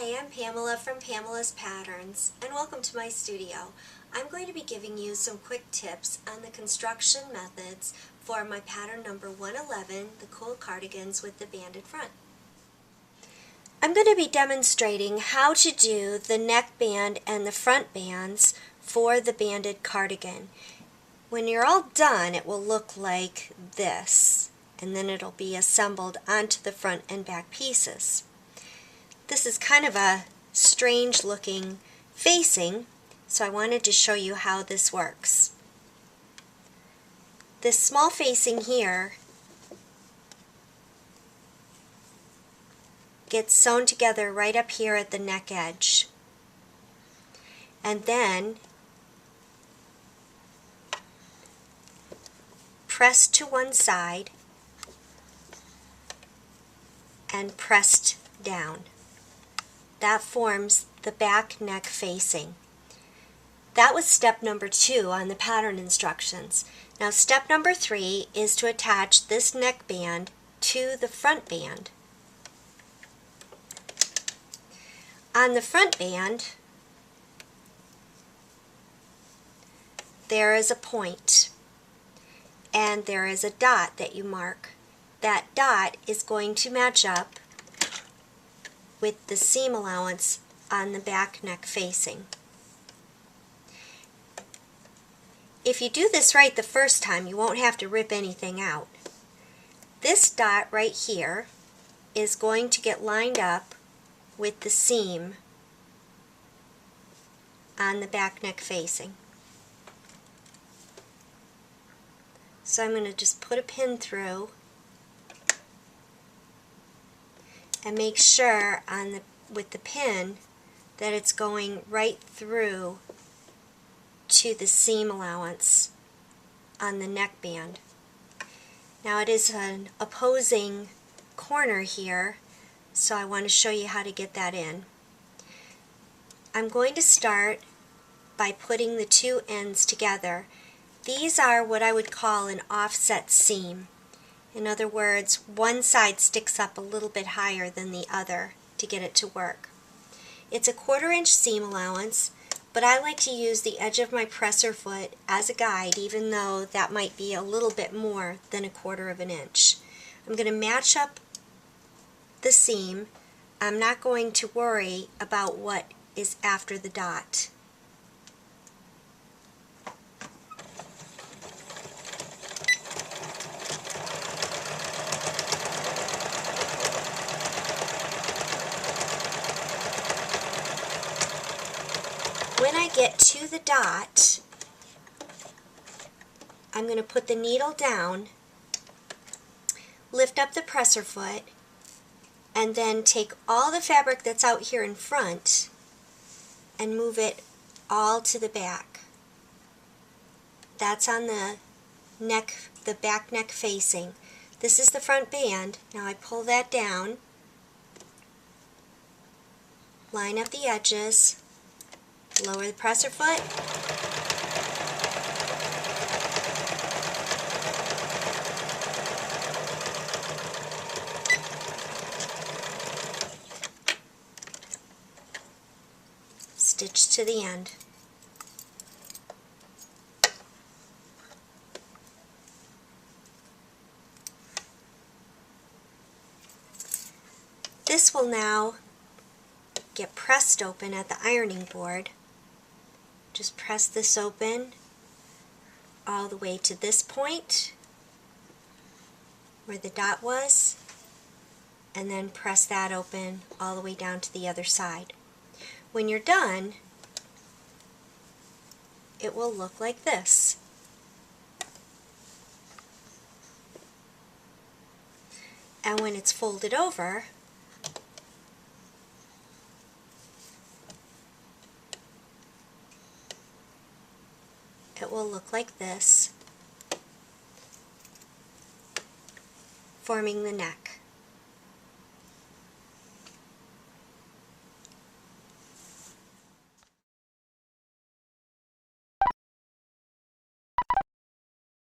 Hi, I'm Pamela from Pamela's Patterns, and welcome to my studio. I'm going to be giving you some quick tips on the construction methods for my pattern number 111, the cool cardigans with the banded front. I'm going to be demonstrating how to do the neck band and the front bands for the banded cardigan. When you're all done, it will look like this, and then it'll be assembled onto the front and back pieces. This is kind of a strange looking facing, so I wanted to show you how this works. This small facing here gets sewn together right up here at the neck edge, and then pressed to one side and pressed down. That forms the back neck facing. That was step number 2 on the pattern instructions. Now step number 3 is to attach this neck band to the front band. On the front band, there is a point, and there is a dot that you mark. That dot is going to match up with the seam allowance on the back neck facing. If you do this right the first time, you won't have to rip anything out. This dot right here is going to get lined up with the seam on the back neck facing. So I'm going to just put a pin through and make sure with the pin that it's going right through to the seam allowance on the neck band. Now it is an opposing corner here, so I want to show you how to get that in. I'm going to start by putting the two ends together. These are what I would call an offset seam. In other words, one side sticks up a little bit higher than the other to get it to work. It's a 1/4 inch seam allowance, but I like to use the edge of my presser foot as a guide, even though that might be a little bit more than a 1/4 inch. I'm going to match up the seam. I'm not going to worry about what is after the dot. When I get to the dot, I'm going to put the needle down, lift up the presser foot, and then take all the fabric that's out here in front and move it all to the back. That's on the neck, the back neck facing. This is the front band. Now I pull that down, line up the edges, lower the presser foot, stitch to the end. This will now get pressed open at the ironing board. Just press this open all the way to this point where the dot was, and then press that open all the way down to the other side. When you're done, it will look like this. And when it's folded over, it will look like this, forming the neck.